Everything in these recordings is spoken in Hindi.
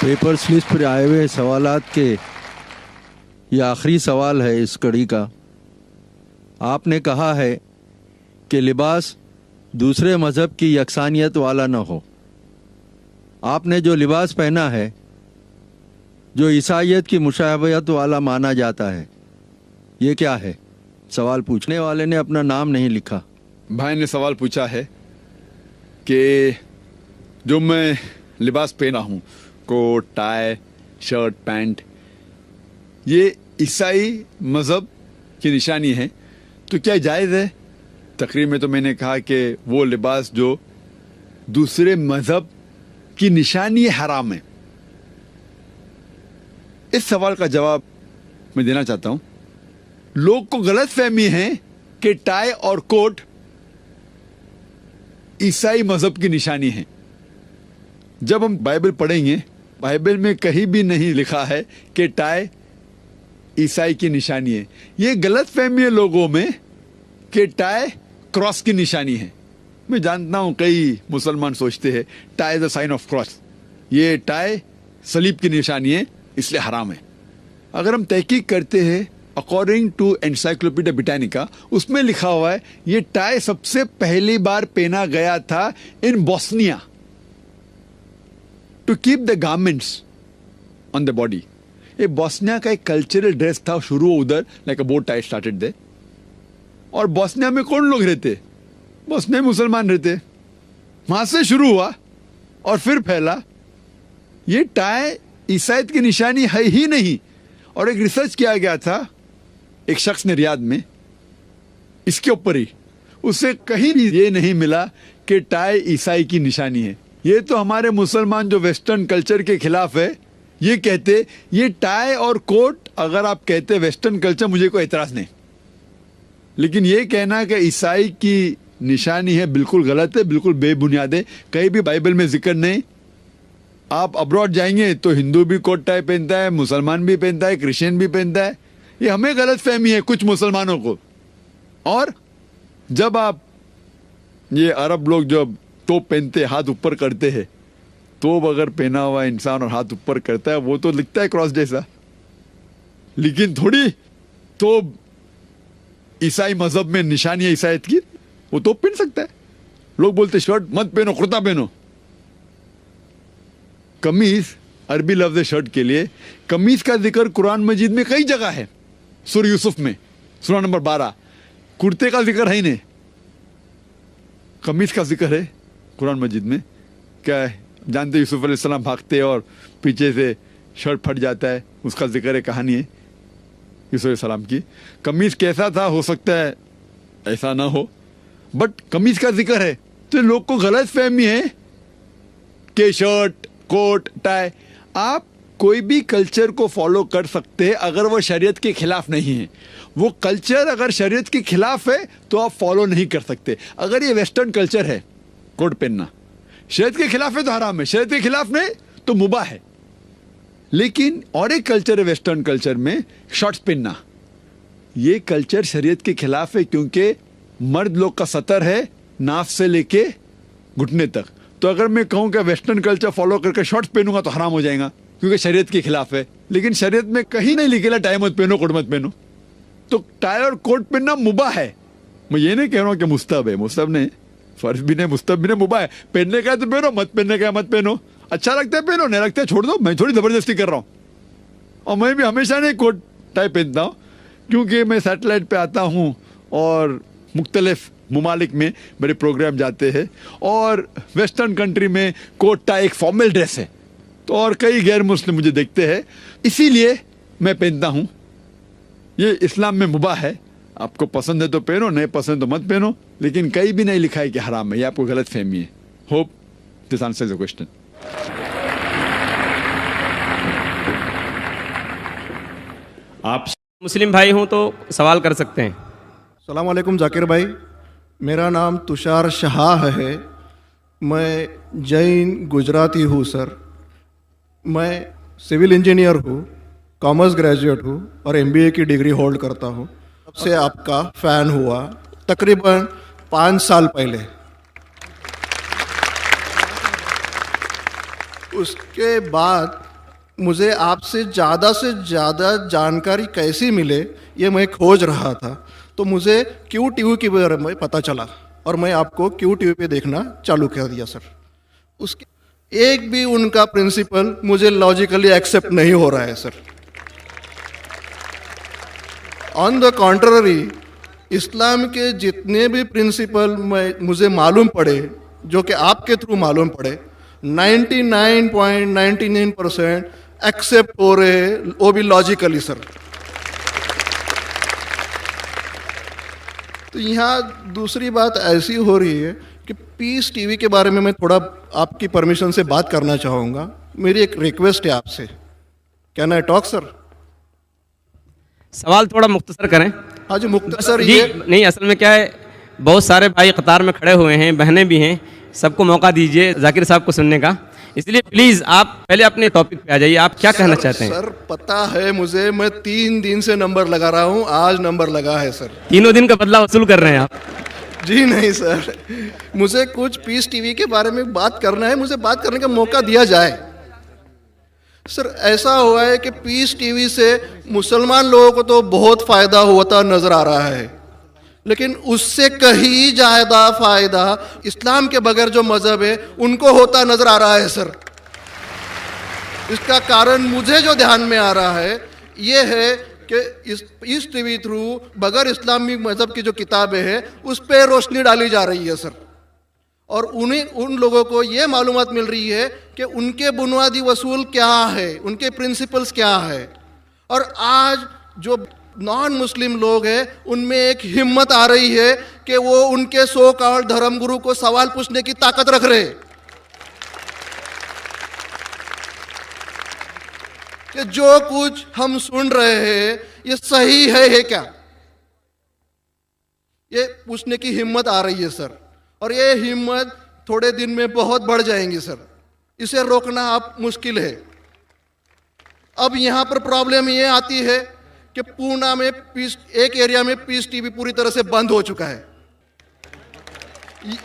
पेपर स्लिप्स पर आए हुए सवालात के ये आखिरी सवाल है इस कड़ी का। आपने कहा है कि लिबास दूसरे मज़हब की यकसानियत वाला न हो। आपने जो लिबास पहना है जो ईसाइयत की मुशाबहत वाला माना जाता है, ये क्या है? सवाल पूछने वाले ने अपना नाम नहीं लिखा। भाई ने सवाल पूछा है कि जो मैं लिबास पहना हूँ, कोट टाई शर्ट पैंट, ये ईसाई मज़हब की निशानी है, तो क्या जायज़ है? तकरीर में तो मैंने कहा कि वो लिबास जो दूसरे मज़हब की निशानी हराम है। इस सवाल का जवाब मैं देना चाहता हूँ। लोग को गलत फहमी है कि टाई और कोट ईसाई मज़हब की निशानी है। जब हम बाइबल पढ़ेंगे, बाइबल में कहीं भी नहीं लिखा है कि टाई ईसाई की निशानी है। ये गलत फहमी है लोगों में कि टाई क्रॉस की निशानी है। मैं जानता हूँ कई मुसलमान सोचते हैं tie is a sign of cross, ये टाई सलीब की निशानी है इसलिए हराम है। अगर हम तहकीक करते हैं अकॉर्डिंग टू एनसाइक्लोपीडिया ब्रिटानिका, उसमें लिखा हुआ है ये टाई सबसे पहली बार पहना गया था in Bosnia to keep the garments on the body. ये बोस्निया का एक कल्चरल ड्रेस था, शुरू उधर like a boat tie started they. और बोस्निया में कौन लोग रहते? बोस्निया में मुसलमान रहते, वहां से शुरू हुआ और फिर फैला। ये टाई ईसाईयत की निशानी है ही नहीं। और एक रिसर्च किया गया था एक शख्स ने रियाद में इसके ऊपर ही, उससे कहीं भी ये नहीं मिला कि टाई ईसाई की निशानी है। ये तो हमारे मुसलमान जो वेस्टर्न कल्चर के खिलाफ है, ये कहते ये टाई और कोट अगर आप कहते वेस्टर्न कल्चर, मुझे कोई एतराज नहीं, लेकिन ये कहना कि ईसाई की निशानी है बिल्कुल गलत है, बिल्कुल बेबुनियाद है। कहीं भी बाइबल में जिक्र नहीं। आप अब्रॉड जाएंगे तो हिंदू भी कोट टाई पहनता है, मुसलमान भी पहनता है, क्रिश्चियन भी पहनता है। ये हमें गलत फहमी है कुछ मुसलमानों को। और जब आप ये अरब लोग जब टोप पहनते, हाथ ऊपर करते हैं, तोप अगर पहना हुआ इंसान और हाथ ऊपर करता है, वो तो लिखता है क्रॉस जैसा, लेकिन थोड़ी तोप ईसाई मजहब में निशानी है ईसाईयत की, वो तोप पहन सकता है। लोग बोलते शर्ट मत पहनो, कुर्ता पहनो। कमीज अरबी लफ्ज है शर्ट के लिए। कमीज का जिक्र कुरान मजीद में कई जगह है। सूरह यूसुफ में सूरह नंबर 12 कुर्ते का जिक्र है ही नहीं, कमीज का जिक्र है कुरान मजीद में। क्या है जानते, यूसुफ अलैहिस्सलाम भागते और पीछे से शर्ट फट जाता है, उसका जिक्र है, कहानी है यूसुफ अलैहिस्सलाम की। कमीज कैसा था हो सकता है ऐसा ना हो, बट कमीज का जिक्र है। तो लोग को गलत फहमी है कि शर्ट कोट टाई, आप कोई भी कल्चर को फॉलो कर सकते हैं अगर वो शरीयत के खिलाफ नहीं है। वो कल्चर अगर शरीयत के खिलाफ है तो आप फॉलो नहीं कर सकते। अगर ये वेस्टर्न कल्चर है, कोट पहनना शरीयत के खिलाफ है तो हराम है, शरीयत के खिलाफ नहीं तो मुबाह है। लेकिन और एक कल्चर है वेस्टर्न कल्चर में, शॉर्ट्स पहनना, ये कल्चर शरीयत के खिलाफ है क्योंकि मर्द लोग का सतर है नाफ से लेके घुटने तक। तो अगर मैं कहूँ कि वेस्टर्न कल्चर फॉलो करके शॉर्ट्स पहनूंगा तो हराम हो जाएगा क्योंकि शरीयत के खिलाफ है। लेकिन शरीयत में कहीं नहीं लिखेला टाई मत पहनो, कोट मत पहनो। तो टाई और कोट पहनना मुबाह है मैं ये नहीं कह रहा हूँ कि मुस्तहब है, मुस्तहब नहीं, फर्ज भी नहीं, मुस्तहब भी नहीं, मुबाह है। पहनने का है तो पहनो, मत पहनने का है मत पहनो। अच्छा लगता है पहनो, नहीं लगता है छोड़ दो। मैं थोड़ी जबरदस्ती कर रहा हूँ। और मैं भी हमेशा नहीं कोट टाई पहनता हूँ, क्योंकि मैं सैटेलाइट पे आता हूँ और मुख्तलिफ ममालिक में मेरे प्रोग्राम जाते हैं, और वेस्टर्न कंट्री में कोट टाई एक फॉर्मल ड्रेस है, तो और कई गैर मुस्लिम मुझे देखते हैं, इसीलिए मैं पहनता हूँ। ये इस्लाम में मुबाह है, आपको पसंद है तो पहनो, नहीं पसंद तो मत पहनो, लेकिन कहीं भी नहीं लिखा है कि हराम है। ये आपको गलत फहमी है। Hope this answers the question. आप मुस्लिम भाई हों तो सवाल कर सकते हैं। सलाम वालेकुम जाकिर भाई, मेरा नाम तुषार शाह है। मैं जैन गुजराती हूँ सर। मैं सिविल इंजीनियर हूँ, कॉमर्स ग्रेजुएट हूँ और एमबीए की डिग्री होल्ड करता हूँ। तब से आपका फ़ैन हुआ तकरीबन 5 साल पहले। उसके बाद मुझे आपसे ज़्यादा जानकारी कैसी मिले ये मैं खोज रहा था, तो मुझे क्यू टीवी के बारे में पता चला और मैं आपको क्यू टीवी पे देखना चालू कर दिया सर। उसके एक भी उनका प्रिंसिपल मुझे लॉजिकली एक्सेप्ट नहीं हो रहा है सर। ऑन द कॉन्ट्ररी, इस्लाम के जितने भी प्रिंसिपल मुझे मालूम पड़े, जो कि आपके थ्रू मालूम पड़े, 99.99% एक्सेप्ट हो रहे हैं, वो भी लॉजिकली सर। तो यहाँ दूसरी बात ऐसी हो रही है कि पीस टीवी के बारे में मैं थोड़ा आपकी परमिशन से बात करना चाहूँगा। मेरी एक रिक्वेस्ट है आपसे, कैन आई टॉक सर? सवाल थोड़ा मुख्तसर करें। हाँ जी मुख्तसर जी, ये नहीं, असल में क्या है, बहुत सारे भाई कतार में खड़े हुए हैं, बहनें भी हैं, सबको मौका दीजिए जाकिर साहब को सुनने का। इसलिए प्लीज़ आप पहले अपने टॉपिक पे आ जाइए, आप क्या कहना चाहते हैं? सर पता है मुझे, मैं 3 दिन से नंबर लगा रहा हूँ, आज नंबर लगा है सर। 3 दिन का बदला वसूल कर रहे हैं आप? जी नहीं सर, मुझे कुछ पीस टीवी के बारे में बात करना है, मुझे बात करने का मौका दिया जाए। सर ऐसा हुआ है कि पीस टीवी से मुसलमान लोगों को तो बहुत फ़ायदा होता नज़र आ रहा है, लेकिन उससे कहीं ज़्यादा फ़ायदा इस्लाम के बगैर जो मज़हब है उनको होता नज़र आ रहा है सर। इसका कारण मुझे जो ध्यान में आ रहा है ये है कि इस टीवी थ्रू बगैर इस्लामी मज़हब की जो किताबें हैं उस पर रोशनी डाली जा रही है सर, और उन लोगों को ये मालूमात मिल रही है कि उनके बुनियादी वसूल क्या है, उनके प्रिंसिपल्स क्या है। और आज जो नॉन मुस्लिम लोग हैं उनमें एक हिम्मत आ रही है कि वो उनके सो कॉल्ड धर्मगुरु को सवाल पूछने की ताकत रख रहे हैं कि जो कुछ हम सुन रहे हैं ये सही है क्या, ये पूछने की हिम्मत आ रही है सर। और ये हिम्मत थोड़े दिन में बहुत बढ़ जाएंगी सर, इसे रोकना आप मुश्किल है। अब यहाँ पर प्रॉब्लम ये आती है कि पूना में एक एरिया में पीस टीवी पूरी तरह से बंद हो चुका है।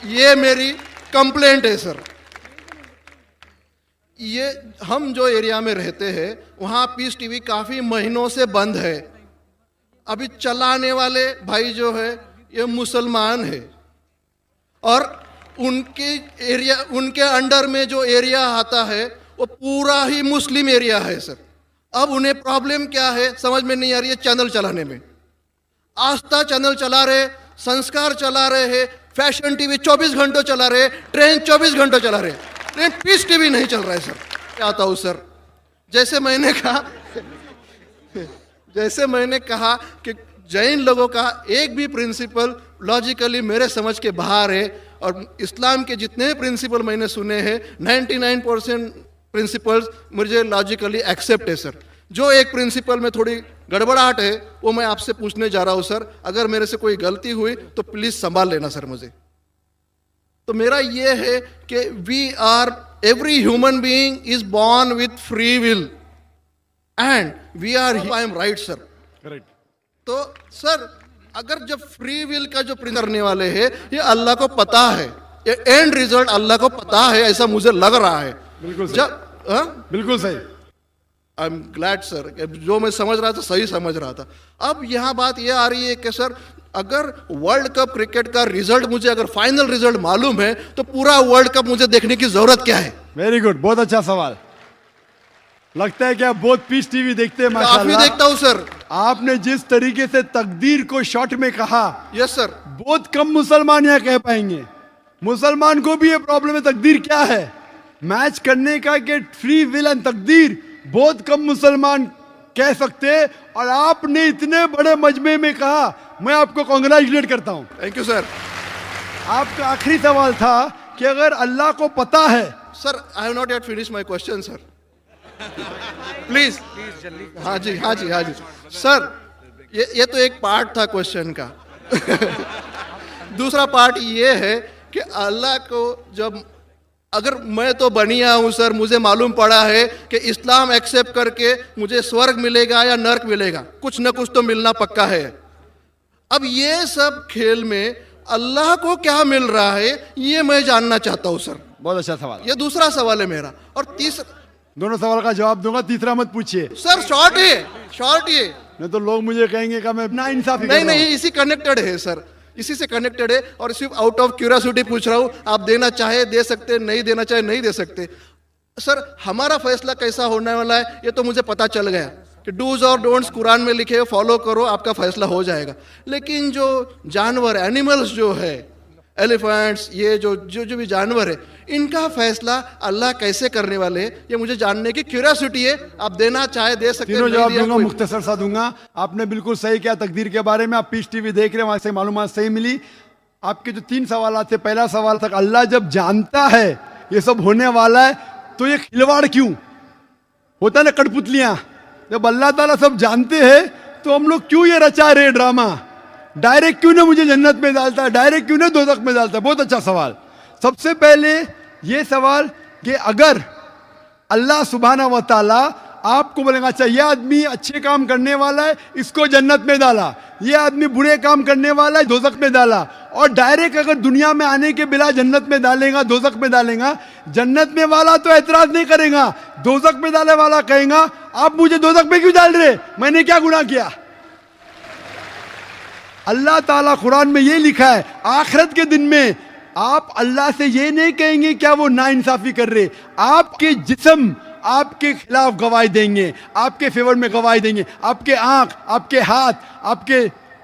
ये मेरी कंप्लेंट है सर। ये हम जो एरिया में रहते हैं वहाँ पीस टीवी काफ़ी महीनों से बंद है। अभी चलाने वाले भाई जो है ये मुसलमान है और उनके अंडर में जो एरिया आता है वो पूरा ही मुस्लिम एरिया है सर। अब उन्हें प्रॉब्लम क्या है समझ में नहीं आ रही है। चैनल चलाने में आस्था चैनल चला रहे, संस्कार चला रहे हैं, फैशन टीवी 24 घंटों चला रहे, ट्रेन 24 घंटों चला रहे, लेकिन पीस टीवी नहीं चल रहा है सर। क्या आता हूँ सर, जैसे मैंने कहा कि जैन लोगों का एक भी प्रिंसिपल लॉजिकली मेरे समझ के बाहर है, और इस्लाम के जितने प्रिंसिपल मैंने सुने हैं 99% प्रिंसिपल्स मुझे लॉजिकली एक्सेप्ट है सर। जो एक प्रिंसिपल में थोड़ी गड़बड़ाहट है वो मैं आपसे पूछने जा रहा हूँ सर। अगर मेरे से कोई गलती हुई तो प्लीज़ संभाल लेना सर मुझे। तो मेरा ये है कि every human being is born with free will and we are, I am right sir? Correct. तो सर अगर जब फ्री विल का जो प्रिंट करने वाले हैं ये अल्लाह को पता है, ये एंड रिजल्ट अल्लाह को पता है, ऐसा मुझे लग रहा है। बिल्कुल सही। बिल्कुल सही। आई एम ग्लैड सर, जो मैं समझ रहा था सही समझ रहा था। अब यहाँ बात ये आ रही है कि सर अगर वर्ल्ड कप क्रिकेट का रिजल्ट मुझे अगर फाइनल रिजल्ट मालूम है तो पूरा वर्ल्ड कप मुझे देखने की जरूरत क्या है? वेरी गुड, बहुत अच्छा सवाल। लगता है कि आप बहुत पीस टीवी देखते हैं काफी माशाल्लाह। देखता हूं सर। आपने जिस तरीके से तकदीर को शॉर्ट में कहा, यस सर। बहुत कम मुसलमान यहाँ कह पाएंगे। मुसलमान को भी ये प्रॉब्लम है, तकदीर क्या है, मैच करने का कि फ्री विल एंड तकदीर, बहुत कम मुसलमान कह सकते हैं। और आपने इतने बड़े मजमे में कहा, मैं आपको कांग्रेचुलेट करता हूं। Thank you sir. आपका आखिरी सवाल था कि अगर अल्लाह को पता है, sir I have not yet finish my question sir, please जल्दी। हाँ जी हाँ जी हाँ जी सर, ये तो एक पार्ट था क्वेश्चन का। दूसरा पार्ट ये है कि अल्लाह को जब, अगर मैं तो बनिया हूं सर, मुझे मालूम पड़ा है कि इस्लाम एक्सेप्ट करके मुझे स्वर्ग मिलेगा या नर्क मिलेगा, कुछ ना कुछ तो मिलना पक्का है। अब ये सब खेल में अल्लाह को क्या मिल रहा है ये मैं जानना चाहता हूं सर। बहुत अच्छा सवाल। ये दूसरा सवाल है मेरा। और तीसरा, दोनों सवाल का जवाब दूंगा, तीसरा मत पूछिए सर शॉर्ट है, शॉर्ट ये। नहीं तो लोग मुझे कहेंगे कि मैं ना इंसाफी कर नहीं रहा हूं। नहीं, इसी कनेक्टेड है सर, इसी से कनेक्टेड है। और सिर्फ आउट ऑफ क्यूरियोसिटी पूछ रहा हूं, आप देना चाहे दे सकते, नहीं देना चाहे नहीं दे सकते। सर हमारा फैसला कैसा होने वाला है ये तो मुझे पता चल गया कि डूज और डोंट्स कुरान में लिखे, फॉलो करो, आपका फैसला हो जाएगा। लेकिन जो जानवर, एनिमल्स जो है, एलिफेंट्स, ये जो जो जो भी जानवर है, इनका फैसला अल्लाह कैसे करने वाले हैं ये मुझे जानने की क्यूरियोसिटी है। आप देना चाहे दे सकते हैं, तीनों नहीं जवाब दिया दूंगा, कोई- मुख्तसर सा दूंगा। आपने बिल्कुल सही किया तकदीर के बारे में। आप पीस टीवी देख रहे हैं, वहां से मालूमात सही मिली। आपके जो 3 सवाल थे, पहला सवाल था अल्लाह जब जानता है ये सब होने वाला है तो ये खिलवाड़ क्यों होता है ना, कठपुतलियां। जब अल्लाह ताला सब जानते हैं तो हम लोग क्यों ये रचा रहे ड्रामा, डायरेक्ट क्यों ना मुझे जन्नत में डालता है, डायरेक्ट क्यों ना दोज़ख में डालता है। बहुत अच्छा सवाल। सबसे पहले ये सवाल कि अगर अल्लाह सुब्हाना व तआला आपको बोलेगा अच्छा ये आदमी अच्छे काम करने वाला है, इसको जन्नत में डाला, ये आदमी बुरे काम करने वाला है, दोज़ख में डाला, और डायरेक्ट अगर दुनिया में आने के बिना जन्नत में डालेगा, दोज़ख में डालेगा, जन्नत में वाला तो एतराज नहीं करेगा, दोज़ख में डाले वाला कहेगा आप मुझे दोज़ख में क्यों डाल रहे, मैंने क्या गुनाह किया। अल्लाह ताला कुरान में ये लिखा है, आखिरत के दिन में आप अल्लाह से ये नहीं कहेंगे क्या वो नाइंसाफी कर रहे, आपके जिस्म आपके खिलाफ गवाही देंगे, आपके फेवर में गवाही देंगे, आपके आंख, आपके हाथ, आपके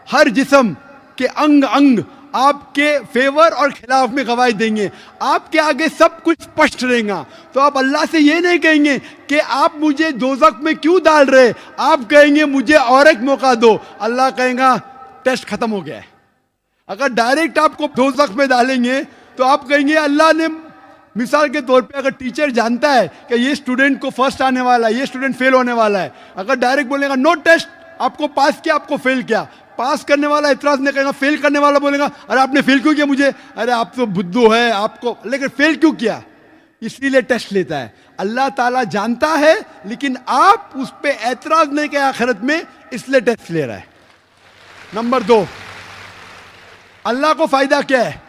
हर जिस्म के अंग अंग आपके फेवर और खिलाफ में गवाही देंगे, आपके आगे सब कुछ स्पष्ट रहेगा। तो आप अल्लाह से ये नहीं कहेंगे कि आप मुझे दोज़ख में क्यों डाल रहे, आप कहेंगे मुझे और एक मौका दो। अल्लाह कहेगा टेस्ट खत्म हो गया है। अगर डायरेक्ट आपको दोज़ख में डालेंगे तो आप कहेंगे अल्लाह ने, मिसाल के तौर पे अगर टीचर जानता है कि ये स्टूडेंट को फर्स्ट आने वाला है, ये स्टूडेंट फेल होने वाला है, अगर डायरेक्ट बोलेगा नो टेस्ट, आपको पास किया आपको फेल किया, पास करने वाला एतराज नहीं करेगा, फेल करने वाला बोलेगा अरे आपने फेल क्यों किया मुझे, अरे आप तो बुद्धू है आपको, लेकिन फेल क्यों किया, इसीलिए टेस्ट लेता है। अल्लाह ताला जानता है लेकिन आप उस पर एतराज नहीं किया आखिरत में, इसलिए टेस्ट ले रहा है। नंबर 2, अल्लाह को फायदा क्या है।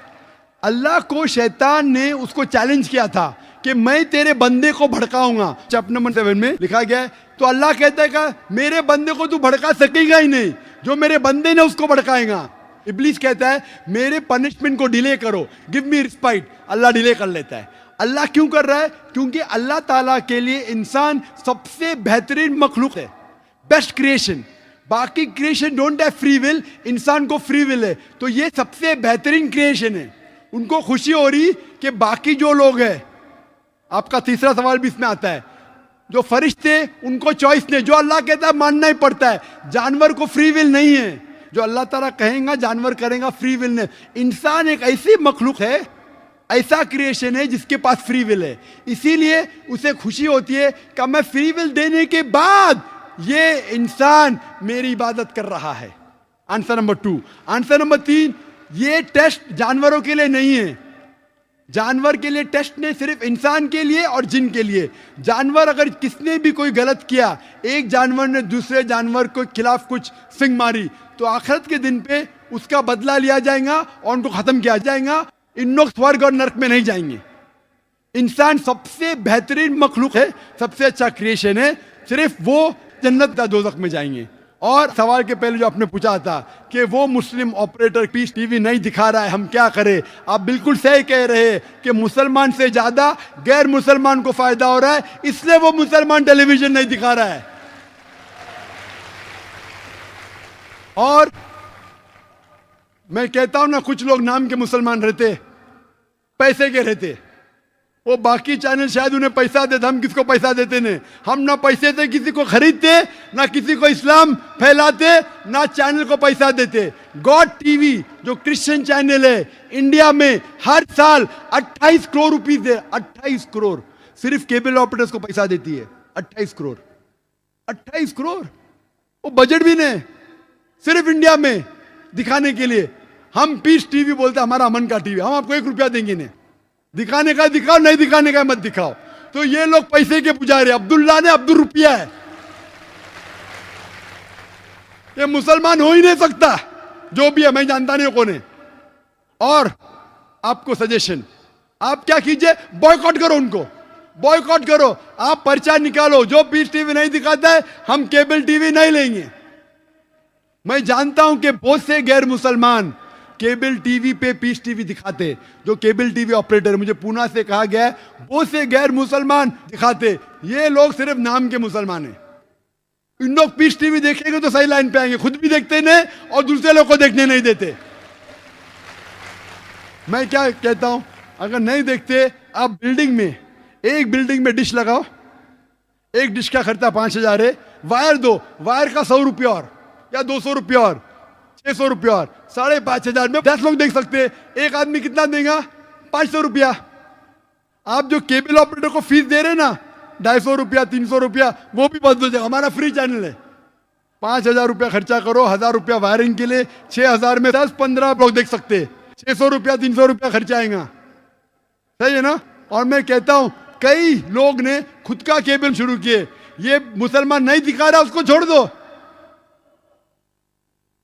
अल्लाह को शैतान ने उसको चैलेंज किया था कि मैं तेरे बंदे को भड़काऊंगा, चैप्टर नंबर 7 में लिखा गया है। तो अल्लाह कहता है कि मेरे बंदे को तू भड़का सकेगा ही नहीं, जो मेरे बंदे ने उसको भड़काएगा। इब्लीस कहता है मेरे पनिशमेंट को डिले करो, गिव मी रिस्पाइट, अल्लाह डिले कर लेता है। अल्लाह क्यों कर रहा है, क्योंकि अल्लाह ताला के लिए इंसान सबसे बेहतरीन मखलूक है, बेस्ट क्रिएशन। बाकी creation don't have free will, इंसान को फ्री विल है, तो ये सबसे बेहतरीन क्रिएशन है। उनको खुशी हो रही कि बाकी जो लोग हैं, आपका तीसरा सवाल भी इसमें आता है, जो फरिश्ते उनको चॉइस नहीं, जो अल्लाह कहता है मानना ही पड़ता है। जानवर को फ्री विल नहीं है, जो अल्लाह ताला कहेगा जानवर करेगा, फ्री विल नहीं। इंसान एक ऐसी मखलूक है, ऐसा क्रिएशन है जिसके पास फ्री विल है, इसीलिए उसे खुशी होती है कि मैं फ्री विल देने के बाद ये इंसान मेरी इबादत कर रहा है। Answer number 2। आंसर नंबर 3, ये टेस्ट जानवरों के लिए नहीं है। जानवर के लिए टेस्ट नहीं, सिर्फ इंसान के लिए और जिन के लिए। जानवर अगर किसने भी कोई गलत किया, एक जानवर ने दूसरे जानवर के खिलाफ कुछ सिंग मारी, तो आखिरत के दिन पे उसका बदला लिया जाएगा और उनको खत्म किया जाएगा। इन लोग स्वर्ग और नरक में नहीं जाएंगे। इंसान सबसे बेहतरीन मखलूक है, सबसे अच्छा क्रिएशन है, सिर्फ वो जन्नत या दोज़ख में जाएंगे। और सवाल के पहले जो आपने पूछा था कि वो मुस्लिम ऑपरेटर पीस टीवी नहीं दिखा रहा है, हम क्या करें? आप बिल्कुल सही कह रहे हैं कि मुसलमान से ज्यादा गैर मुसलमान को फायदा हो रहा है, इसलिए वो मुसलमान टेलीविजन नहीं दिखा रहा है। और मैं कहता हूं ना, कुछ लोग नाम के मुसलमान रहते, पैसे के रहते, वो बाकी चैनल शायद उन्हें पैसा देते, हम किसको पैसा देते नहीं। हम ना पैसे से किसी को खरीदते, ना किसी को इस्लाम फैलाते, ना चैनल को पैसा देते। गॉड टीवी जो क्रिश्चियन चैनल है इंडिया में हर साल 28 करोड़ रुपीस है, 28 करोड़ सिर्फ केबल ऑपरेटर्स को पैसा देती है। 28 करोड़, 28 करोड़ वो बजट भी नहीं सिर्फ इंडिया में दिखाने के लिए। हम पीस टीवी बोलते हमारा अमन का टीवी, हम आपको 1 रुपया देंगे नहीं, दिखाने का दिखाओ, नहीं दिखाने का मत दिखाओ। तो ये लोग पैसे के पुजारी, अब्दुल्ला ने अब्दुल रुपया है, ये मुसलमान हो ही नहीं सकता। जो भी है मैं जानता नहीं कौन है। और आपको सजेशन, आप क्या कीजिए, बॉयकॉट करो उनको, बॉयकॉट करो। आप पर्चा निकालो, जो पीस टीवी नहीं दिखाता है हम केबल टीवी नहीं लेंगे। मैं जानता हूं कि बहुत से गैर मुसलमान केबल टीवी पे पीस टीवी दिखाते, जो केबल टीवी ऑपरेटर, मुझे पूना से कहा गया है बहुत से गैर मुसलमान दिखाते। ये लोग सिर्फ नाम के मुसलमान हैं। इन लोग पीस टीवी देखेंगे तो सही लाइन पे आएंगे, खुद भी देखते नहीं और दूसरे लोग को देखने नहीं देते। मैं क्या कहता हूं, अगर नहीं देखते आप बिल्डिंग में, एक बिल्डिंग में डिश लगाओ, एक डिश का खर्चा 5,000 है, वायर दो, वायर का 100 रुपया और या 200 रुपया और 600 रुपया और 5,500 में 10 लोग देख सकते हैं। एक आदमी कितना देगा? 500 रुपया। आप जो केबल ऑपरेटर को फीस दे रहे हैं ना, 250 रुपया 300 रुपया, वो भी बंद हो जाएगा। हमारा फ्री चैनल है, 5,000 रुपया खर्चा करो, 1,000 रुपया वायरिंग के लिए, 6,000 में 10-15 लोग देख सकते हैं। 600 रुपया 300 रुपया खर्चा आएगा, सही है ना? और मैं कहता हूं कई लोग ने खुद का केबल शुरू किए, ये मुसलमान नहीं दिखा रहा उसको छोड़ दो।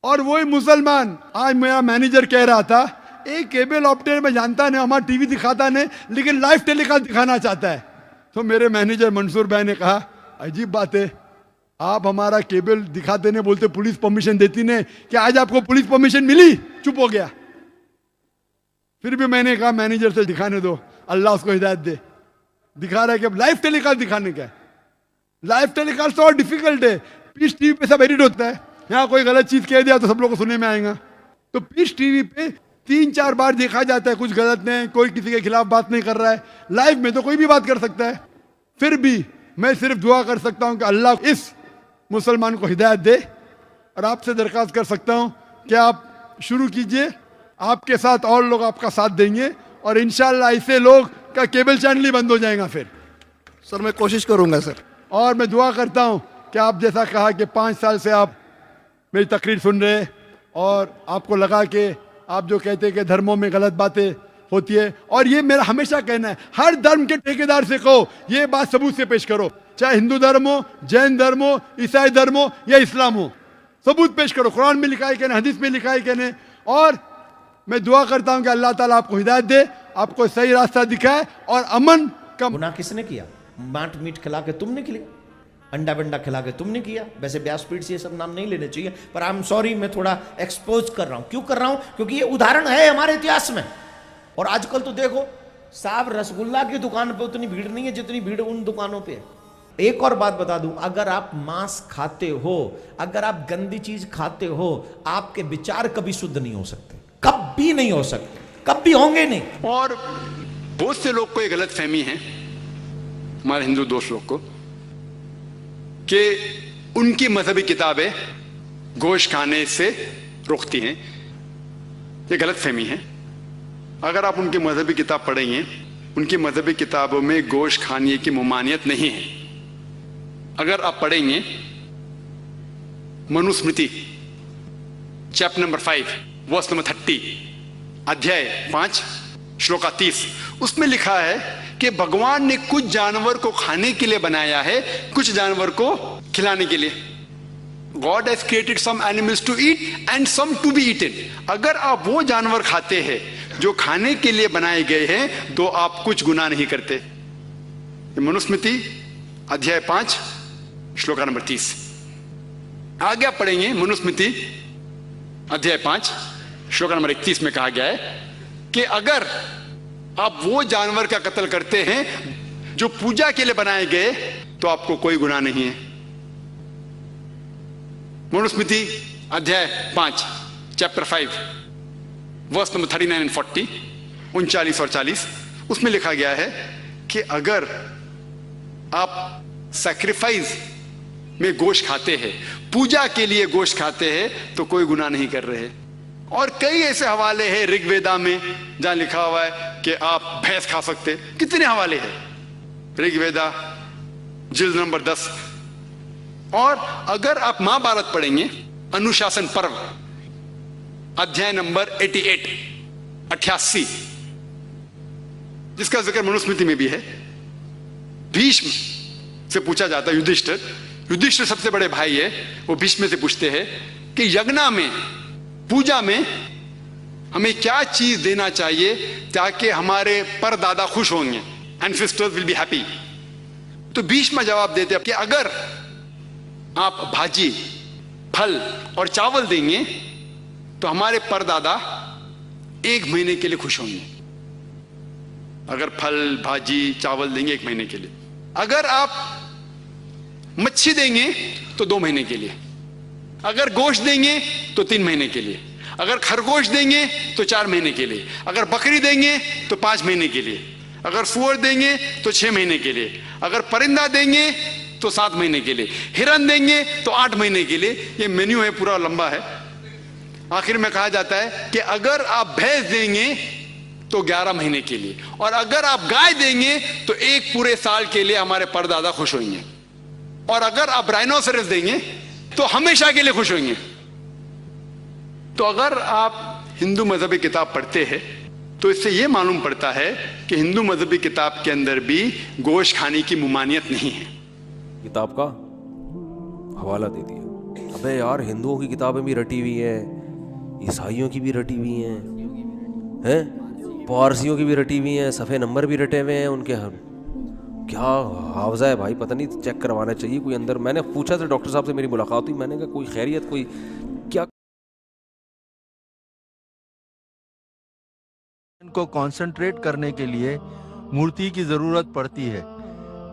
और वही मुसलमान, आज मेरा मैनेजर कह रहा था, एक केबल ऑपरेटर में जानता नहीं, हमारा टीवी दिखाता नहीं, लेकिन लाइव टेलीकास्ट दिखाना चाहता है। तो मेरे मैनेजर मंसूर भाई ने कहा, अजीब बात है, आप हमारा केबल दिखाते नहीं, बोलते पुलिस परमिशन देती नहीं, कि आज आपको पुलिस परमिशन मिली? चुप हो गया। फिर भी मैंने कहा मैनेजर से दिखाने दो, अल्लाह उसको हिदायत दे। दिखा रहा है कि लाइव टेलीकास्ट दिखाने का। लाइव टेलीकास्ट तो और डिफिकल्ट है, पीस टीवी पे सब एडिट होता है, यहाँ कोई गलत चीज कह दिया तो सब लोग को सुनने में आएगा। तो पीस टीवी पे 3-4 बार देखा जाता है, कुछ गलत नहीं, कोई किसी के खिलाफ बात नहीं कर रहा है। लाइव में तो कोई भी बात कर सकता है। फिर भी मैं सिर्फ दुआ कर सकता हूं कि अल्लाह इस मुसलमान को हिदायत दे, और आपसे दरख्वास्त कर सकता हूं कि आप शुरू कीजिए, आपके साथ और लोग आपका साथ देंगे, और इंशाल्लाह ऐसे लोग का केबल चैनल ही बंद हो जाएगा फिर। सर मैं कोशिश करूंगा सर। और मैं दुआ करता हूं कि आप जैसा कहा कि 5 साल से आप मेरी तकरीर सुन रहे, और आपको लगा कि आप जो कहते हैं कि धर्मों में गलत बातें होती है, और ये मेरा हमेशा कहना है, हर धर्म के ठेकेदार से कहो ये बात सबूत से पेश करो, चाहे हिंदू धर्म हो, जैन धर्म हो, ईसाई धर्म हो या इस्लाम हो, सबूत पेश करो। कुरान में लिखा है कि नहीं, हदीस में लिखा है कि नहीं। और मैं दुआ करता हूं कि अल्लाह ताला आपको हिदायत दे, आपको सही रास्ता दिखाए, और अमन का। गुनाह किसने किया? मांट मीट खिला के तुमने किया, अंडा बंडा खिला के तुमने किया। वैसे व्यासपीठ से ये सब नाम नहीं लेने चाहिए, पर आई एम सॉरी, मैं थोड़ा एक्सपोज कर रहा हूं। क्यों कर रहा हूं? क्योंकि ये उदाहरण है हमारे इतिहास में। और आजकल तो देखो साहब, रसगुल्ला की दुकान पे उतनी भीड़ नहीं है जितनी भीड़ उन दुकानों पे है। एक और बात बता दूं, अगर आप मांस खाते हो, अगर आप गंदी चीज खाते हो, आपके विचार कभी शुद्ध नहीं हो सकते, कभी नहीं हो सकते, कभी होंगे नहीं। और बहुत से लोग को ये गलत फहमी है, हमारे हिंदू दोस्त लोग को, कि उनकी मजहबी किताबें गोश्त खाने से रोकती हैं। ये गलत फहमी है। अगर आप उनकी मजहबी किताब पढ़ेंगे, उनकी मजहबी किताबों में गोश्त खाने की ममानियत नहीं है। अगर आप पढ़ेंगे Manusmriti chapter number 5 verse number 30, अध्याय 5 श्लोका 30, उसमें लिखा है कि भगवान ने कुछ जानवर को खाने के लिए बनाया है, कुछ जानवर को खिलाने के लिए। God has created some animals to eat and some to be eaten. अगर आप वो जानवर खाते हैं जो खाने के लिए बनाए गए हैं, तो आप कुछ गुनाह नहीं करते। मनुस्मृति अध्याय 5 श्लोका नंबर 30। आगे आप पढ़ेंगे मनुस्मृति अध्याय 5 श्लोक नंबर 31 में कहा गया है कि अगर आप वो जानवर का कत्ल करते हैं जो पूजा के लिए बनाए गए तो आपको कोई गुनाह नहीं है। मनुस्मृति अध्याय 5 चैप्टर 5 वर्स नंबर 39 एंड 40 39 और 40 उसमें लिखा गया है कि अगर आप सैक्रिफाइस में गोश्त खाते हैं, पूजा के लिए गोश्त खाते हैं, तो कोई गुनाह नहीं कर रहे। और कई ऐसे हवाले हैं ऋग्वेदा में जहां लिखा हुआ है कि आप भैंस खा सकते। कितने हवाले हैं ऋग्वेदा जिल्द नंबर 10। और अगर आप महाभारत पढ़ेंगे अनुशासन पर्व अध्याय नंबर 88 जिसका जिक्र मनुस्मृति में भी है, भीष्म से पूछा जाता है, युधिष्ठिर सबसे बड़े भाई है, वो भीष्म से पूछते हैं कि यज्ञ में, पूजा में हमें क्या चीज देना चाहिए ताकि हमारे परदादा खुश होंगे, एंसेस्टर्स विल बी हैप्पी। तो भीष्म जवाब देते हैं कि अगर आप भाजी, फल और चावल देंगे तो हमारे परदादा 1 महीने के लिए खुश होंगे। अगर फल, भाजी, चावल देंगे 1 महीने के लिए। अगर आप मच्छी देंगे तो 2 महीने के लिए। अगर गोश्त देंगे तो 3 महीने के लिए। अगर खरगोश देंगे तो 4 महीने के लिए। अगर बकरी देंगे तो 5 महीने के लिए। अगर सुअर देंगे तो 6 महीने के लिए। अगर परिंदा देंगे तो 7 महीने के लिए। हिरन देंगे तो 8 महीने के लिए। ये मेन्यू है, पूरा लंबा है। आखिर में कहा जाता है कि अगर आप भैंस देंगे तो 11 महीने के लिए, और अगर आप गाय देंगे तो 1 पूरे साल के लिए हमारे परदादा खुश होंगे, और अगर आप राइनोसरस देंगे तो हमेशा के लिए खुश होंगे। तो अगर आप हिंदू मजहबी किताब पढ़ते हैं तो इससे यह मालूम पड़ता है कि हिंदू मजहबी किताब के अंदर भी गोश्त खाने की मुमानियत नहीं है। किताब का हवाला दे दिया। अबे यार, हिंदुओं की किताबें भी रटी हुई हैं, ईसाइयों की भी रटी हुई हैं, पारसियों की भी रटी हुई हैं, सफ़े नंबर भी रटे हुए हैं उनके। क्या हावजा है भाई, पता नहीं, चेक करवाना चाहिए कोई अंदर। मैंने पूछा था डॉक्टर साहब से, मेरी मुलाकात हुई, मैंने कहा कोई खैरियत, कोई क्या। को कंसंट्रेट करने के लिए मूर्ति की जरूरत पड़ती है।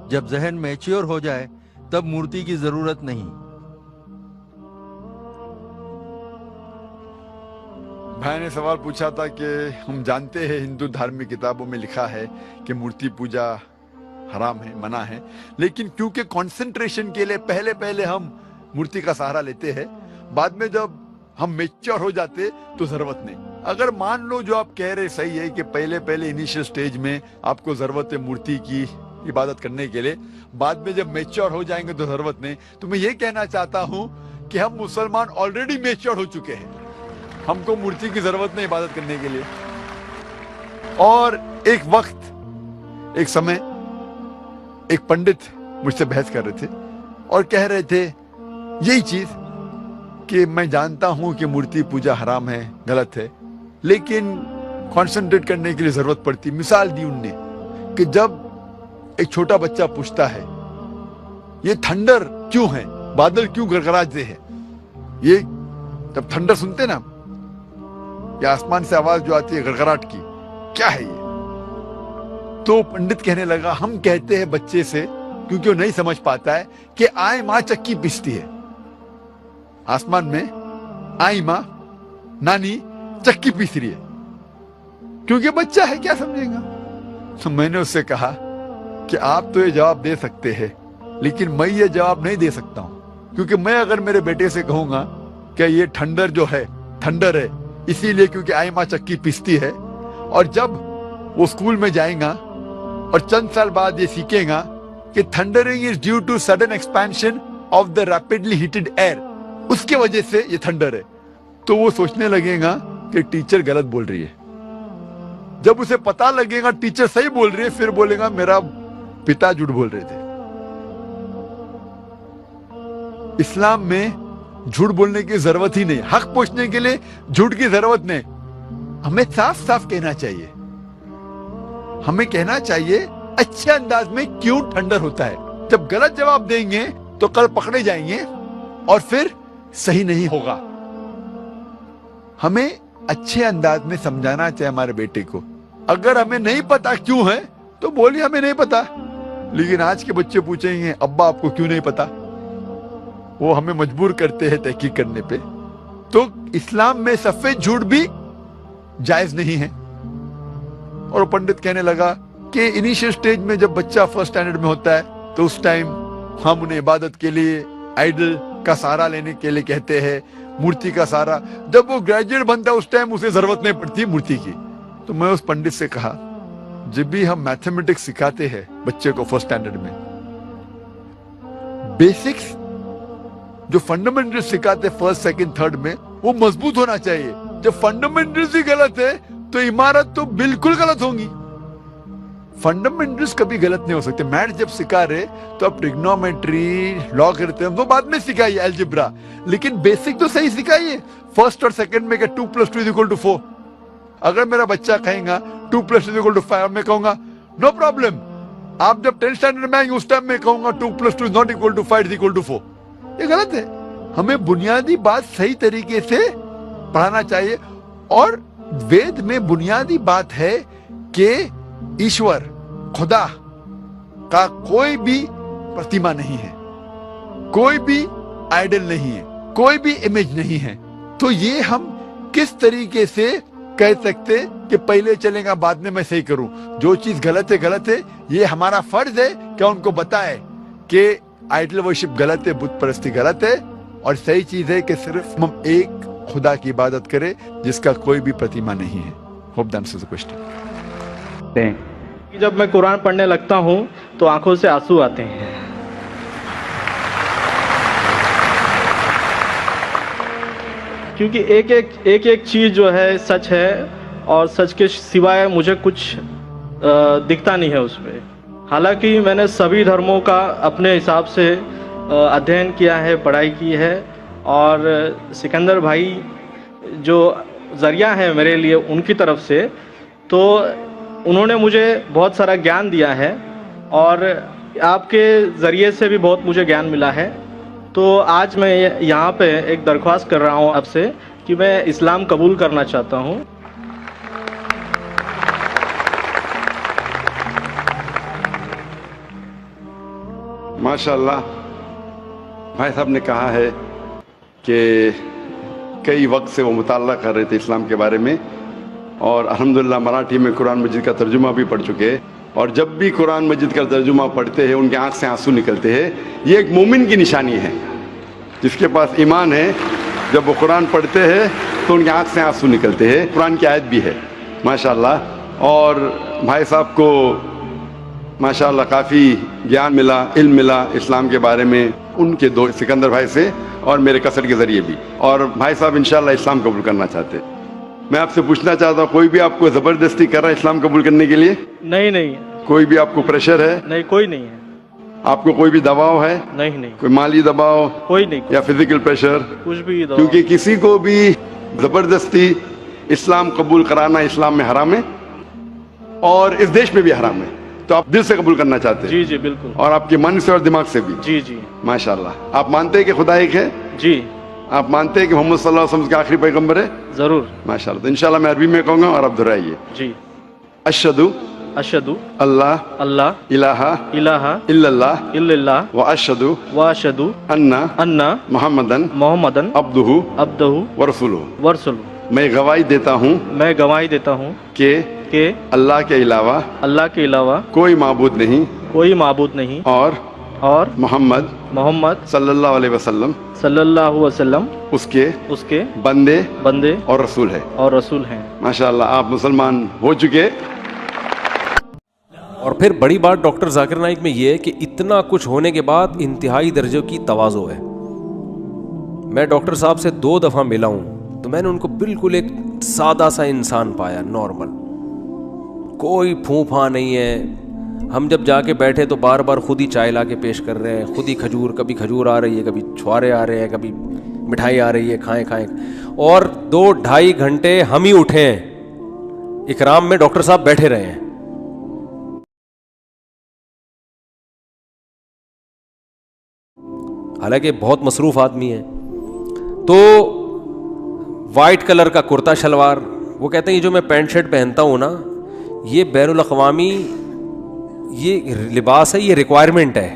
जब जहन मैच्योर हो जाए तब मूर्ति की जरूरत नहीं। भाई ने सवाल पूछा था कि हम जानते हैं हिंदू धार्मिक किताबों में लिखा है कि मूर्ति पूजा हराम है, मना है, लेकिन क्योंकि कंसंट्रेशन के लिए पहले पहले हम मूर्ति का सहारा लेते हैं, बाद में जब हम मैच्योर हो जाते तो जरूरत नहीं। अगर मान लो जो आप कह रहे सही है कि पहले पहले इनिशियल स्टेज में आपको जरूरत है मूर्ति की इबादत करने के लिए, बाद में जब मैच्योर हो जाएंगे तो जरूरत नहीं, तो मैं ये कहना चाहता हूं कि हम मुसलमान ऑलरेडी मैच्योर हो चुके हैं, हमको मूर्ति की जरूरत नहीं इबादत करने के लिए। और एक वक्त, एक समय, एक पंडित मुझसे बहस कर रहे थे और कह रहे थे यही चीज कि मैं जानता हूं कि मूर्ति पूजा हराम है, गलत है, लेकिन कंसंट्रेट करने के लिए जरूरत पड़ती। मिसाल दी उनने कि जब एक छोटा बच्चा पूछता है ये थंडर क्यों है, बादल क्यों गड़गड़ाते हैं, ये जब थंडर सुनते ना, ये आसमान से आवाज जो आती है गड़गड़ाहट की, क्या है ये? तो पंडित कहने लगा हम कहते हैं बच्चे से, क्योंकि वो नहीं समझ पाता है, कि आए मां चक्की पीसती है। आसमान में आई मां, नानी चक्की पीस रही है, क्योंकि बच्चा है, क्या समझेगा। तो मैंने उससे कहा कि आप तो ये जवाब दे सकते हैं, लेकिन मैं ये जवाब नहीं दे सकता हूं, क्योंकि मैं अगर मेरे बेटे से कहूंगा कि ये ठंडर जो है ठंडर है इसीलिए क्योंकि आई मां चक्की पीसती है, और जब वो स्कूल में जाएगा और चंद साल बाद ये सीखेगा कि thundering is due to sudden expansion of the rapidly heated air, उसके वजह से ये थंडर है, तो वो सोचने लगेगा कि टीचर गलत बोल रही है। जब उसे पता लगेगा टीचर सही बोल रही है, फिर बोलेगा मेरा पिता झूठ बोल रहे थे। इस्लाम में झूठ बोलने की जरूरत ही नहीं, हक पूछने के लिए झूठ की जरूरत नहीं। हमें साफ साफ कहना चाहिए, हमें कहना चाहिए अच्छे अंदाज में क्यों ठंडर होता है। जब गलत जवाब देंगे तो कल पकड़े जाएंगे और फिर सही नहीं होगा। हमें अच्छे अंदाज में समझाना चाहिए हमारे बेटे को। अगर हमें नहीं पता क्यों है तो बोलिए हमें नहीं पता। लेकिन आज के बच्चे पूछेंगे अब्बा आपको क्यों नहीं पता, वो हमें मजबूर करते हैं तहकीक करने पे। तो इस्लाम में सफेद झूठ भी जायज नहीं है। और पंडित कहने लगा कि इनिशियल स्टेज में जब बच्चा फर्स्ट स्टैंडर्ड में होता है तो उस टाइम हम उन्हें इबादत के लिए आइडल का सहारा लेने के लिए कहते हैं, मूर्ति का सहारा। जब वो ग्रेजुएट बनता है उस टाइम उसे जरूरत नहीं पड़ती मूर्ति की। तो मैं उस पंडित से कहा, जब भी हम मैथमेटिक्स सिखाते हैं बच्चे को फर्स्ट स्टैंडर्ड में, बेसिक्स जो फंडामेंटल सिखाते फर्स्ट सेकंड थर्ड में वो मजबूत होना चाहिए। जब फंडामेंटल्स ही गलत है तो इमारत तो बिल्कुल गलत होंगी। फंडामेंटल्स कभी गलत नहीं हो सकते। मैथ जब सिखा रहे तो अब ट्रिग्नोमेट्री, लॉगरिथम तो बाद में सिखाइए, अलजेब्रा, लेकिन बेसिक तो सही सिखाइए। फर्स्ट और सेकंड में क्या 2 + 2 = 4। अगर मेरा बच्चा कहेगा 2 + 2 = 5, मैं कहूंगा नो प्रॉब्लम। आप जब 10th स्टैंडर्ड में आएंगे उस टाइम में कहूंगा 2 + 2 = 5 = 4। ये गलत है। हमें बुनियादी बात सही तरीके से पढ़ाना चाहिए। और वेद में बुनियादी बात है कि ईश्वर, खुदा का कोई भी प्रतिमा नहीं है, कोई भी आइडल नहीं है, कोई भी इमेज नहीं है। तो ये हम किस तरीके से कह सकते कि पहले चलेगा बाद में मैं सही करूं। जो चीज गलत है, ये हमारा फर्ज है कि उनको बताए कि आइडल वर्शिप गलत है, बुत परस्ती गलत है, और सही चीज है कि सिर्फ हम एक खुदा की इबादत करें जिसका कोई भी प्रतिमा नहीं है। Hope that answers the question. जब मैं कुरान पढ़ने लगता हूँ तो आंखों से आंसू आते हैं। क्योंकि एक चीज जो है सच है और सच के सिवाय मुझे कुछ दिखता नहीं है उसमें। हालांकि मैंने सभी धर्मों का अपने हिसाब से अध्ययन किया है, पढ़ाई की है, और सिकंदर भाई जो ज़रिया है मेरे लिए उनकी तरफ से, तो उन्होंने मुझे बहुत सारा ज्ञान दिया है और आपके ज़रिए से भी बहुत मुझे ज्ञान मिला है। तो आज मैं यहाँ पे एक दरख्वास्त कर रहा हूँ आपसे कि मैं इस्लाम कबूल करना चाहता हूँ। माशाल्लाह, भाई साहब ने कहा है कि कई वक्त से वो मुताला कर रहे थे इस्लाम के बारे में, और अल्हम्दुलिल्लाह मराठी में कुरान मजीद का तर्जुमा भी पढ़ चुके हैं। और जब भी कुरान मजीद का तर्जुमा पढ़ते हैं उनके आंख से आंसू निकलते हैं। ये एक मोमिन की निशानी है, जिसके पास ईमान है, जब वो कुरान पढ़ते हैं तो उनके आंख से आंसू निकलते हैं। कुरान की आयत भी है माशाल्लाह। और भाई साहब को माशाल्लाह काफ़ी ज्ञान मिला, इल्म मिला इस्लाम के बारे में, उनके दो सिकंदर भाई से और मेरे कसर के ज़रिए भी। और भाई साहब इंशाल्लाह इस्लाम कबूल करना चाहते हैं। मैं आपसे पूछना चाहता हूँ, कोई भी आपको ज़बरदस्ती कर रहा है इस्लाम कबूल करने के लिए? नहीं। कोई भी आपको प्रेशर है? नहीं, कोई नहीं है। आपको कोई भी दबाव है? नहीं। कोई माली दबाव? कोई नहीं। या फिजिकल प्रेशर? कुछ भी दबाव। क्योंकि किसी को भी ज़बरदस्ती इस्लाम कबूल कराना इस्लाम में हराम है और इस देश में भी हराम है। तो आप दिल से कबूल करना चाहते हैं? जी बिल्कुल। और आपके मन से और दिमाग से भी? जी माशाल्लाह। आप मानते हैं कि खुदा एक है? जी। आप मानते हैं कि मोहम्मद सल्लल्लाहु अलैहि वसल्लम के आखिरी पैगंबर है? जरूर। माशाल्लाह। तो इंशाल्लाह मैं अरबी में कहूँगा और आप दोहराइए। जी। अशहदु अल्लाह इलाहा इल्लल्लाह व अशहदु अन्ना मुहम्मदन अब्दुहु व रसूलुहु। मैं गवाही देता हूँ कि अल्लाह के अलावा कोई माबूद नहीं और मोहम्मद सल्लल्लाहु अलैहि वसल्लम उसके बंदे और रसूल हैं। माशाल्लाह, आप मुसलमान हो चुके। और फिर बड़ी बात डॉक्टर जाकिर नाइक में ये है कि इतना कुछ होने के बाद इंतहाई दर्जे की तवाज़ो है। मैं डॉक्टर साहब से 2 दफ़ा मिला हूँ तो मैंने उनको बिल्कुल एक सादा सा इंसान पाया, नॉर्मल, कोई फूफा नहीं है। हम जब जाके बैठे तो बार बार खुद ही चाय ला के पेश कर रहे हैं, खुद ही खजूर, कभी खजूर आ रही है, कभी छुआरे आ रहे हैं, कभी मिठाई आ रही है, खाएं। और 2-2.5 घंटे हम ही उठे हैं, इकराम में डॉक्टर साहब बैठे रहे हैं। हालांकि बहुत मसरूफ़ आदमी है। तो वाइट कलर का कुर्ता शलवार, वो कहते हैं ये जो मैं पैंट शर्ट पहनता हूँ ना, ये बैनुल अक़वामी ये लिबास है, ये रिक्वायरमेंट है।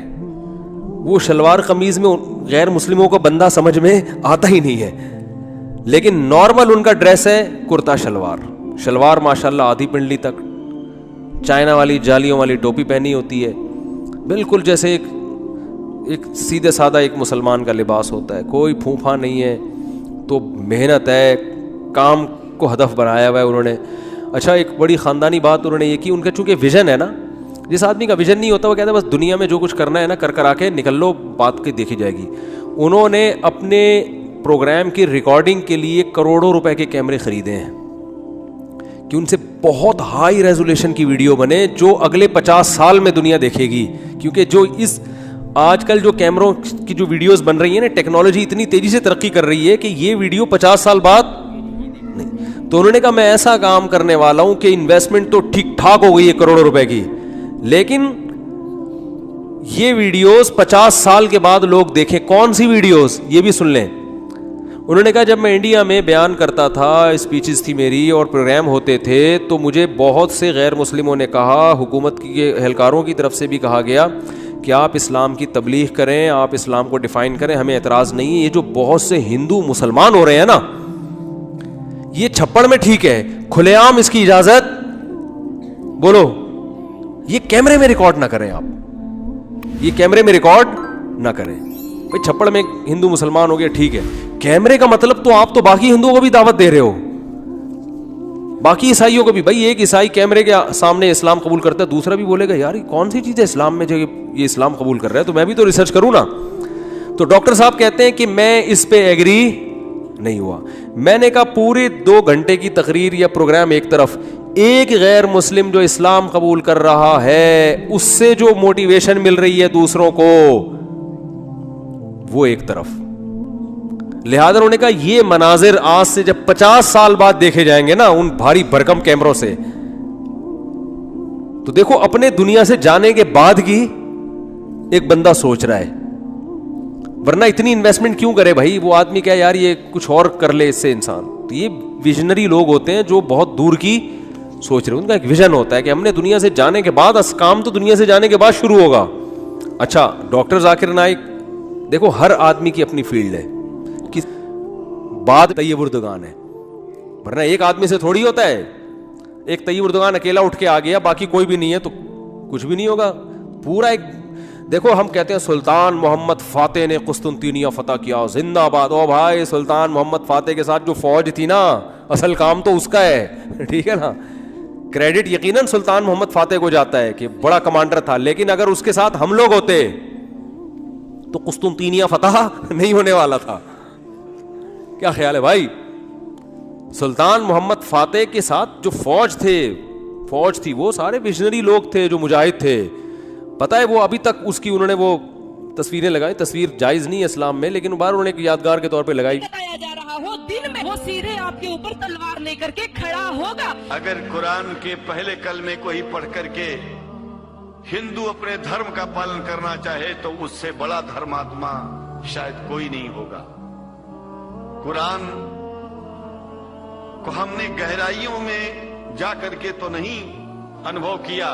वो शलवार कमीज में गैर मुस्लिमों को बंदा समझ में आता ही नहीं है, लेकिन नॉर्मल उनका ड्रेस है कुर्ता शलवार। शलवार माशाल्लाह आधी पिंडली तक, चाइना वाली जालियों वाली टोपी पहनी होती है, बिल्कुल जैसे एक सीधे साधा एक मुसलमान का लिबास होता है, कोई फूफा नहीं है। तो मेहनत है, काम को हदफ बनाया हुआ है उन्होंने। अच्छा, एक बड़ी ख़ानदानी बात उन्होंने ये की, उनका चूँकि विज़न है ना, जिस आदमी का विज़न नहीं होता वो कहता है बस दुनिया में जो कुछ करना है ना कर आके निकल लो, बात की देखी जाएगी। उन्होंने अपने प्रोग्राम की रिकॉर्डिंग के लिए करोड़ों रुपए के कैमरे खरीदे हैं कि उनसे बहुत हाई रेजोल्यूशन की वीडियो बने जो अगले 50 साल में दुनिया देखेगी। क्योंकि जो इस आजकल जो कैमरों की जो वीडियोस बन रही है ना, टेक्नोलॉजी इतनी तेजी से तरक्की कर रही है कि ये वीडियो 50 साल बाद नहीं। तो उन्होंने कहा मैं ऐसा काम करने वाला हूं कि इन्वेस्टमेंट तो ठीक ठाक हो गई है करोड़ों रुपए की, लेकिन ये वीडियोस 50 साल के बाद लोग देखें। कौन सी वीडियोस, ये भी सुन लें। उन्होंने कहा जब मैं इंडिया में बयान करता था, स्पीचेस थी मेरी और प्रोग्राम होते थे, तो मुझे बहुत से गैर मुस्लिमों ने कहा, हुकूमत के एहलकारों की तरफ से भी कहा गया कि आप इस्लाम की तबलीग करें, आप इस्लाम को डिफाइन करें, हमें एतराज़ नहीं है। ये जो बहुत से हिंदू मुसलमान हो रहे हैं ना, ये छप्पड़ में ठीक है, खुलेआम इसकी इजाजत, बोलो, ये कैमरे में रिकॉर्ड ना करें आप, ये कैमरे में रिकॉर्ड ना करें। भाई छप्पड़ में हिंदू मुसलमान हो गया ठीक है, कैमरे का मतलब तो आप तो बाकी हिंदुओं को भी दावत दे रहे हो, बाकी ईसाइयों को भी। भाई एक ईसाई कैमरे के सामने इस्लाम कबूल करता है, दूसरा भी बोलेगा यार ये कौन सी चीज़ है इस्लाम में जो ये इस्लाम कबूल कर रहा है, तो मैं भी तो रिसर्च करूँ ना। तो डॉक्टर साहब कहते हैं कि मैं इस पे एग्री नहीं हुआ। मैंने कहा पूरे 2 घंटे की तकरीर या प्रोग्राम एक तरफ, एक गैर मुस्लिम जो इस्लाम कबूल कर रहा है उससे जो मोटिवेशन मिल रही है दूसरों को, वो एक तरफ। लिहाजा उन्होंने कहा ये मनाजिर आज से जब 50 साल बाद देखे जाएंगे ना उन भारी भरकम कैमरों से, तो देखो अपने दुनिया से जाने के बाद की एक बंदा सोच रहा है, वरना इतनी इन्वेस्टमेंट क्यों करे भाई। वो आदमी क्या यार ये कुछ और कर ले इससे इंसान। तो ये विजनरी लोग होते हैं जो बहुत दूर की सोच रहे हैं, उनका एक विजन होता है कि हमने दुनिया से जाने के बाद, काम तो दुनिया से जाने के बाद शुरू होगा। अच्छा, डॉक्टर जाकिर नाइक, देखो हर आदमी की अपनी फील्ड है, कि बाद तैयब उर्दुगान है, वरना एक आदमी से थोड़ी होता है। एक तैयब उर्दुगान अकेला उठ के आ गया, बाकी कोई भी नहीं है तो कुछ भी नहीं होगा। पूरा एक देखो, हम कहते हैं सुल्तान मोहम्मद फातेह ने कुस्तुनतीनिया फतह किया, जिंदाबाद। ओ भाई, सुल्तान मोहम्मद फातेह के साथ जो फौज थी ना, असल काम तो उसका है, ठीक है ना। क्रेडिट यकीनन सुल्तान मोहम्मद फातेह को जाता है कि बड़ा कमांडर था, लेकिन अगर उसके साथ हम लोग होते तो कुस्तुनतीनिया फतह नहीं होने वाला था। क्या ख्याल है भाई? सुल्तान मोहम्मद फातेह के साथ जो फौज थी वो सारे विजनरी लोग थे जो मुजाहिद थे। पता है वो अभी तक उसकी उन्होंने वो तस्वीरें लगाई, तस्वीर जायज नहीं है इस्लाम में, लेकिन बार उन्होंने एक यादगार के तौर पे लगाई। बताया जा रहा हो दिन में वो सीधे आपके ऊपर तलवार लेकर के खड़ा होगा। अगर कुरान के पहले कलमे को ही पढ़ करके हिंदू अपने धर्म का पालन करना चाहे तो उससे बड़ा धर्मात्मा शायद कोई नहीं होगा। कुरान को हमने गहराइयों में जा करके तो नहीं अनुभव किया,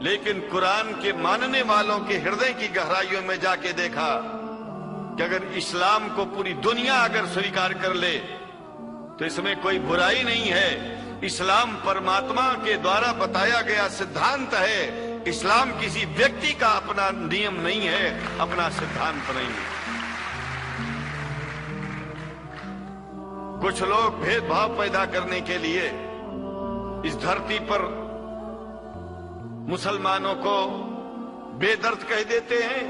लेकिन कुरान के मानने वालों के हृदय की गहराइयों में जाके देखा कि अगर इस्लाम को पूरी दुनिया अगर स्वीकार कर ले तो इसमें कोई बुराई नहीं है। इस्लाम परमात्मा के द्वारा बताया गया सिद्धांत है। इस्लाम किसी व्यक्ति का अपना नियम नहीं है, अपना सिद्धांत नहीं है। कुछ लोग भेदभाव पैदा करने के लिए इस धरती पर मुसलमानों को बेदर्द कह देते हैं,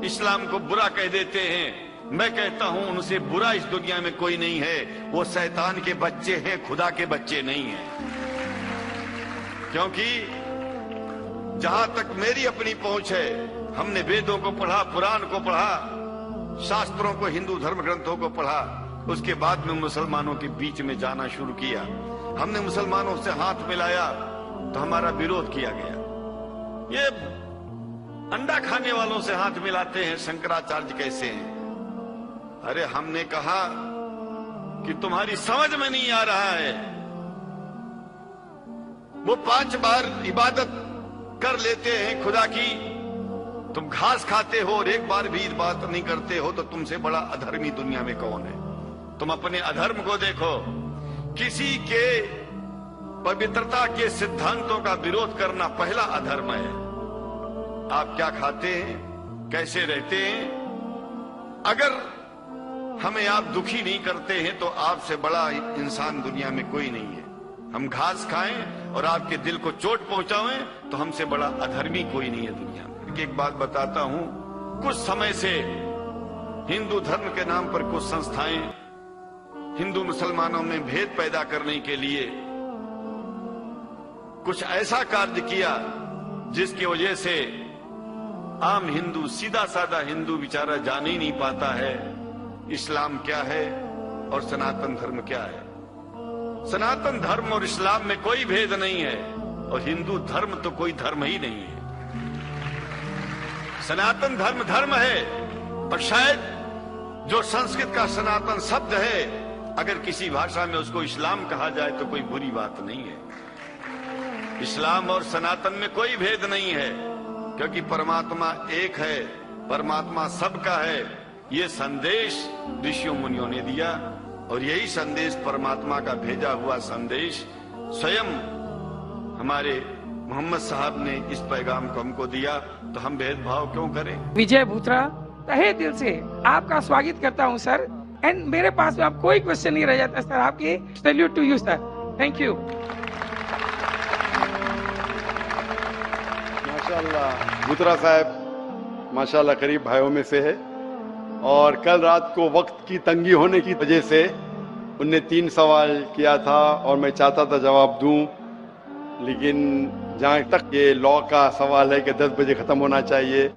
इस्लाम को बुरा कह देते हैं। मैं कहता हूं उनसे बुरा इस दुनिया में कोई नहीं है, वो शैतान के बच्चे हैं, खुदा के बच्चे नहीं हैं। क्योंकि जहां तक मेरी अपनी पहुंच है, हमने वेदों को पढ़ा, पुराण को पढ़ा, शास्त्रों को, हिंदू धर्म ग्रंथों को पढ़ा, उसके बाद में मुसलमानों के बीच में जाना शुरू किया। हमने मुसलमानों से हाथ मिलाया तो हमारा विरोध किया गया। ये अंडा खाने वालों से हाथ मिलाते हैं, शंकराचार्य कैसे हैं? अरे हमने कहा कि तुम्हारी समझ में नहीं आ रहा है। वो 5 बार इबादत कर लेते हैं खुदा की, तुम घास खाते हो और एक बार भी इबादत नहीं करते हो, तो तुमसे बड़ा अधर्मी दुनिया में कौन है? तुम अपने अधर्म को देखो। किसी के पवित्रता के सिद्धांतों का विरोध करना पहला अधर्म है। आप क्या खाते हैं, कैसे रहते हैं, अगर हमें आप दुखी नहीं करते हैं तो आपसे बड़ा इंसान दुनिया में कोई नहीं है। हम घास खाएं और आपके दिल को चोट पहुंचाएं तो हमसे बड़ा अधर्मी कोई नहीं है दुनिया में। एक बात बताता हूं, कुछ समय से हिंदू धर्म के नाम पर कुछ संस्थाएं हिंदू मुसलमानों में भेद पैदा करने के लिए कुछ ऐसा कार्य किया जिसकी वजह से आम हिंदू, सीधा साधा हिंदू बेचारा जान ही नहीं पाता है इस्लाम क्या है और सनातन धर्म क्या है। सनातन धर्म और इस्लाम में कोई भेद नहीं है और हिंदू धर्म तो कोई धर्म ही नहीं है। सनातन धर्म धर्म है, और शायद जो संस्कृत का सनातन शब्द है, अगर किसी भाषा में उसको इस्लाम कहा जाए तो कोई बुरी बात नहीं है। इस्लाम और सनातन में कोई भेद नहीं है, क्योंकि परमात्मा एक है, परमात्मा सबका है। ये संदेश ऋषियों मुनियों ने दिया और यही संदेश परमात्मा का भेजा हुआ संदेश स्वयं हमारे मोहम्मद साहब ने इस पैगाम को हमको दिया, तो हम भेदभाव क्यों करें? विजय भूत्रा, तहे दिल से आपका स्वागत करता हूं सर, एंड मेरे पास में अब कोई क्वेश्चन नहीं रह जाता सर। आपकी salute to you sir, thank you. माशाल्लाह, भूत्रा साहब माशाल्लाह करीब भाइयों में से है, और कल रात को वक्त की तंगी होने की वजह से उनने 3 सवाल किया था और मैं चाहता था जवाब दूं, लेकिन जहां तक ये लॉ का सवाल है कि 10 बजे खत्म होना चाहिए,